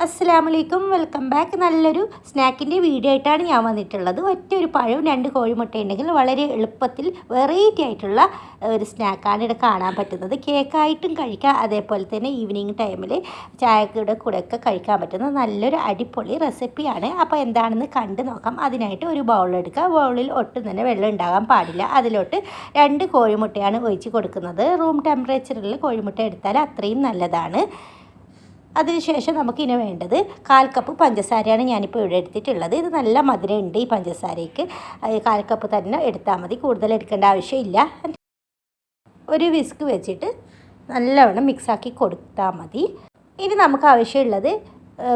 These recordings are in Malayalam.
അസ്സലാമലൈക്കും, വെൽക്കം ബാക്ക്. നല്ലൊരു സ്നാക്കിൻ്റെ വീഡിയോ ആയിട്ടാണ് ഞാൻ വന്നിട്ടുള്ളത്. ഒറ്റൊരു പഴവും 2 കോഴിമുട്ട ഉണ്ടെങ്കിൽ വളരെ എളുപ്പത്തിൽ വെറൈറ്റി ആയിട്ടുള്ള ഒരു സ്നാക്കാണ് ഇവിടെ കാണാൻ പറ്റുന്നത്. കേക്കായിട്ടും കഴിക്കാം, അതേപോലെ തന്നെ ഈവനിങ് ടൈമിൽ ചായയുടെ കൂടെയൊക്കെ കഴിക്കാൻ പറ്റുന്ന നല്ലൊരു അടിപൊളി റെസിപ്പിയാണ്. അപ്പോൾ എന്താണെന്ന് കണ്ടു നോക്കാം. അതിനായിട്ട് ഒരു ബൗൾ എടുക്കുക. ബൗളിൽ ഒട്ടും തന്നെ വെള്ളം ഉണ്ടാകാൻ പാടില്ല. അതിലോട്ട് 2 കോഴിമുട്ടയാണ് ഒഴിച്ച് കൊടുക്കുന്നത്. റൂം ടെമ്പറേച്ചറിൽ കോഴിമുട്ട എടുത്താൽ അത്രയും നല്ലതാണ്. അതിനുശേഷം നമുക്കിനി വേണ്ടത് 1/4 കപ്പ് പഞ്ചസാരയാണ് ഞാനിപ്പോൾ ഇവിടെ എടുത്തിട്ടുള്ളത്. ഇത് നല്ല മധുരമുണ്ട് ഈ പഞ്ചസാരയ്ക്ക്. 1/4 കപ്പ് തന്നെ എടുത്താൽ മതി, കൂടുതൽ എടുക്കേണ്ട ആവശ്യമില്ല. ഒരു വിസ്ക് വെച്ചിട്ട് നല്ലവണ്ണം മിക്സാക്കി കൊടുത്താൽ മതി. ഇനി നമുക്ക് ആവശ്യമുള്ളത്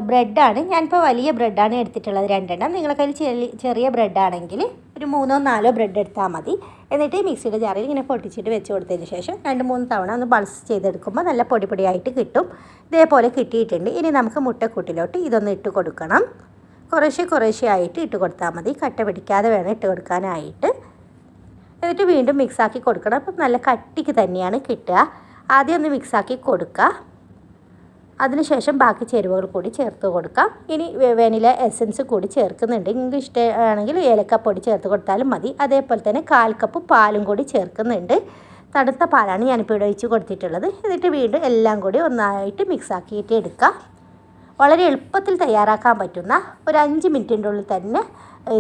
ബ്രെഡാണ്. ഞാനിപ്പോൾ വലിയ ബ്രെഡാണ് എടുത്തിട്ടുള്ളത്, 2 എണ്ണം. നിങ്ങളുടെ കയ്യിൽ ചെറിയ ബ്രെഡാണെങ്കിൽ ഒരു 3-4 ബ്രെഡ് എടുത്താൽ മതി. എന്നിട്ട് മിക്സിയുടെ ജാറിൽ ഇങ്ങനെ പൊട്ടിച്ചിട്ട് വെച്ച് കൊടുത്തതിന് ശേഷം 2-3 തവണ ഒന്ന് പൾസ് ചെയ്തെടുക്കുമ്പോൾ നല്ല പൊടിയായിട്ട് കിട്ടും. ഇതേപോലെ കിട്ടിയിട്ടുണ്ട്. ഇനി നമുക്ക് മുട്ടക്കൂട്ടിലോട്ട് ഇതൊന്ന് ഇട്ട് കൊടുക്കണം. കുറേശ്ശെ ആയിട്ട് ഇട്ട് കൊടുത്താൽ മതി, കട്ട പിടിക്കാതെ വേണം ഇട്ട് കൊടുക്കാനായിട്ട്. എന്നിട്ട് വീണ്ടും മിക്സാക്കി കൊടുക്കണം. അപ്പം നല്ല കട്ടിക്ക് തന്നെയാണ് കിട്ടുക. ആദ്യം ഒന്ന് മിക്സാക്കി കൊടുക്കുക. അതിനുശേഷം ബാക്കി ചേരുവകൾ കൂടി ചേർത്ത് കൊടുക്കാം. ഇനി വെനില എസൻസ് കൂടി ചേർക്കുന്നുണ്ട്. നിങ്ങൾക്ക് ഇഷ്ടമാണെങ്കിൽ ഏലക്കപ്പൊടി ചേർത്ത് കൊടുത്താലും മതി. അതേപോലെ തന്നെ 1/4 കപ്പ് പാലും കൂടി ചേർക്കുന്നുണ്ട്. തണുത്ത പാലാണ് ഞാനിപ്പോൾ ഇവിടെ ഒഴിച്ച് കൊടുത്തിട്ടുള്ളത്. എന്നിട്ട് വീണ്ടും എല്ലാം കൂടി ഒന്നായിട്ട് മിക്സാക്കിയിട്ട് എടുക്കുക. വളരെ എളുപ്പത്തിൽ തയ്യാറാക്കാൻ പറ്റുന്ന ഒരു 5 മിനിറ്റിൻ്റെ ഉള്ളിൽ തന്നെ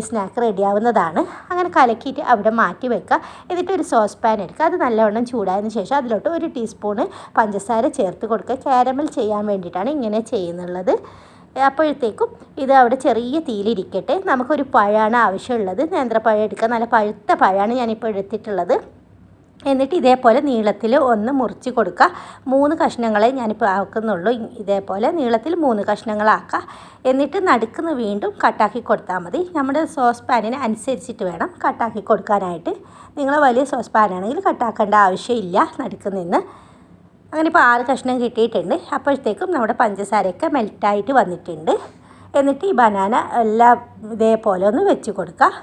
സ്നാക്ക് റെഡിയാവുന്നതാണ്. അങ്ങനെ കലക്കിയിട്ട് അവിടെ മാറ്റി വെക്കുക. എന്നിട്ട് ഒരു സോസ് പാൻ എടുക്കുക. അത് നല്ലവണ്ണം ചൂടായതിനു ശേഷം അതിലോട്ട് 1 ടീസ്പൂണ് പഞ്ചസാര ചേർത്ത് കൊടുക്കുക. കാരമൽ ചെയ്യാൻ വേണ്ടിയിട്ടാണ് ഇങ്ങനെ ചെയ്യുന്നുള്ളത്. അപ്പോഴത്തേക്കും ഇത് അവിടെ ചെറിയ തീയിലിരിക്കട്ടെ. നമുക്കൊരു പഴമാണ് ആവശ്യമുള്ളത്. നേന്ത്രപ്പഴം എടുക്കുക. നല്ല പഴുത്ത പഴമാണ് ഞാനിപ്പോൾ എടുത്തിട്ടുള്ളത്. എന്നിട്ട് ഇതേപോലെ നീളത്തിൽ ഒന്ന് മുറിച്ച് കൊടുക്കുക. 3 കഷ്ണങ്ങളെ ഞാനിപ്പോൾ ആക്കുന്നുള്ളൂ. ഇതേപോലെ നീളത്തിൽ 3 കഷ്ണങ്ങളാക്കുക. എന്നിട്ട് നടുക്കുന്ന് വീണ്ടും കട്ടാക്കി കൊടുത്താൽ മതി. നമ്മുടെ സോസ് പാനിന് അനുസരിച്ചിട്ട് വേണം കട്ടാക്കി കൊടുക്കാനായിട്ട്. നിങ്ങൾ വലിയ സോസ് പാനാണെങ്കിൽ കട്ടാക്കേണ്ട ആവശ്യമില്ല നടുക്കുന്ന്. അങ്ങനെ ഇപ്പോൾ 6 കഷ്ണം കിട്ടിയിട്ടുണ്ട്. അപ്പോഴത്തേക്കും നമ്മുടെ പഞ്ചസാരയൊക്കെ മെൽറ്റായിട്ട് വന്നിട്ടുണ്ട്. എന്നിട്ട് ഈ ബനാന എല്ലാം ഇതേപോലെ ഒന്ന് വെച്ച് കൊടുക്കുക.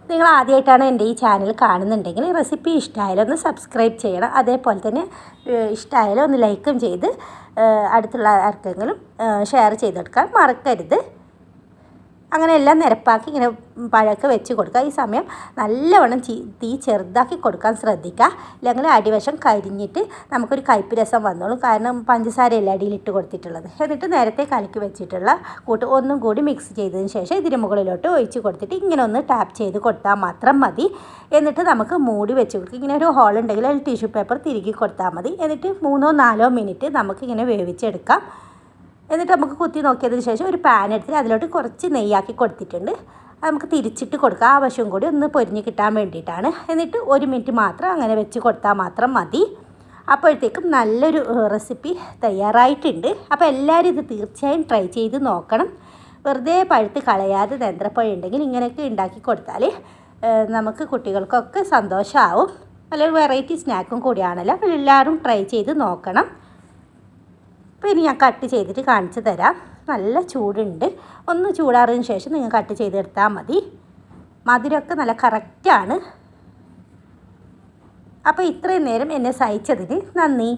നിങ്ങൾ ആദ്യമായിട്ടാണ് എൻ്റെ ഈ ചാനൽ കാണുന്നുണ്ടെങ്കിൽ റെസിപ്പി ഇഷ്ടമായാലും ഒന്ന് സബ്സ്ക്രൈബ് ചെയ്യണം. അതേപോലെ തന്നെ ഇഷ്ടമായാലും ഒന്ന് ലൈക്കും ചെയ്ത് അടുത്തുള്ള ആർക്കെങ്കിലും ഷെയർ ചെയ്തെടുക്കാൻ മറക്കരുത്. അങ്ങനെ എല്ലാം നിരപ്പാക്കി ഇങ്ങനെ പഴമൊക്കെ വെച്ച് കൊടുക്കുക. ഈ സമയം നല്ലവണ്ണം തീ ചെറുതാക്കി കൊടുക്കാൻ ശ്രദ്ധിക്കുക. അല്ലെങ്കിൽ അടിവശം കരിഞ്ഞിട്ട് നമുക്കൊരു കയ്പ്പ് രസം വന്നോളും. കാരണം പഞ്ചസാരയല്ല അടിയിലിട്ട് കൊടുത്തിട്ടുള്ളത്. എന്നിട്ട് നേരത്തെ കലക്കി വെച്ചിട്ടുള്ള കൂട്ട് ഒന്നും കൂടി മിക്സ് ചെയ്തതിന് ശേഷം ഇതിന് മുകളിലോട്ട് ഒഴിച്ച് കൊടുത്തിട്ട് ഇങ്ങനെ ഒന്ന് ടാപ്പ് ചെയ്ത് കൊടുത്താൽ മാത്രം മതി. എന്നിട്ട് നമുക്ക് മൂടി വെച്ച് കൊടുക്കുക. ഇങ്ങനെ ഒരു ഹോൾ ഉണ്ടെങ്കിൽ അതിൽ ടിഷ്യൂ പേപ്പർ തിരുകി കൊടുത്താൽ മതി. എന്നിട്ട് 3-4 മിനിറ്റ് നമുക്കിങ്ങനെ വേവിച്ചെടുക്കാം. എന്നിട്ട് നമുക്ക് കുത്തി നോക്കിയതിന് ശേഷം ഒരു പാൻ എടുത്തിട്ട് അതിലോട്ട് കുറച്ച് നെയ്യാക്കി കൊടുത്തിട്ടുണ്ട്. അത് നമുക്ക് തിരിച്ചിട്ട് കൊടുക്കുക. ആ വശവും കൂടി ഒന്ന് പൊരിഞ്ഞ് കിട്ടാൻ വേണ്ടിയിട്ടാണ്. എന്നിട്ട് 1 മിനിറ്റ് മാത്രം അങ്ങനെ വെച്ച് കൊടുത്താൽ മാത്രം മതി. അപ്പോഴത്തേക്കും നല്ലൊരു റെസിപ്പി തയ്യാറായിട്ടുണ്ട്. അപ്പോൾ എല്ലാവരും ഇത് തീർച്ചയായും ട്രൈ ചെയ്ത് നോക്കണം. വെറുതെ പഴുത്ത് കളയാതെ നേന്ത്രപ്പഴം ഉണ്ടെങ്കിൽ ഇങ്ങനെയൊക്കെ ഉണ്ടാക്കി കൊടുത്താൽ നമുക്ക് കുട്ടികൾക്കൊക്കെ സന്തോഷമാവും. നല്ലൊരു വെറൈറ്റി സ്നാക്കും കൂടിയാണല്ലോ. അപ്പോൾ എല്ലാവരും ട്രൈ ചെയ്ത് നോക്കണം. അപ്പോൾ ഇനി ഞാൻ കട്ട് ചെയ്തിട്ട് കാണിച്ചു തരാം. നല്ല ചൂടുണ്ട്. ഒന്ന് ചൂടാറിയതിന് ശേഷം നിങ്ങൾ കട്ട് ചെയ്തെടുത്താൽ മതി. മധുരമൊക്കെ നല്ല കറക്റ്റാണ്. അപ്പോൾ ഇത്രയും നേരം എന്നെ സഹിച്ചതിന് നന്ദി.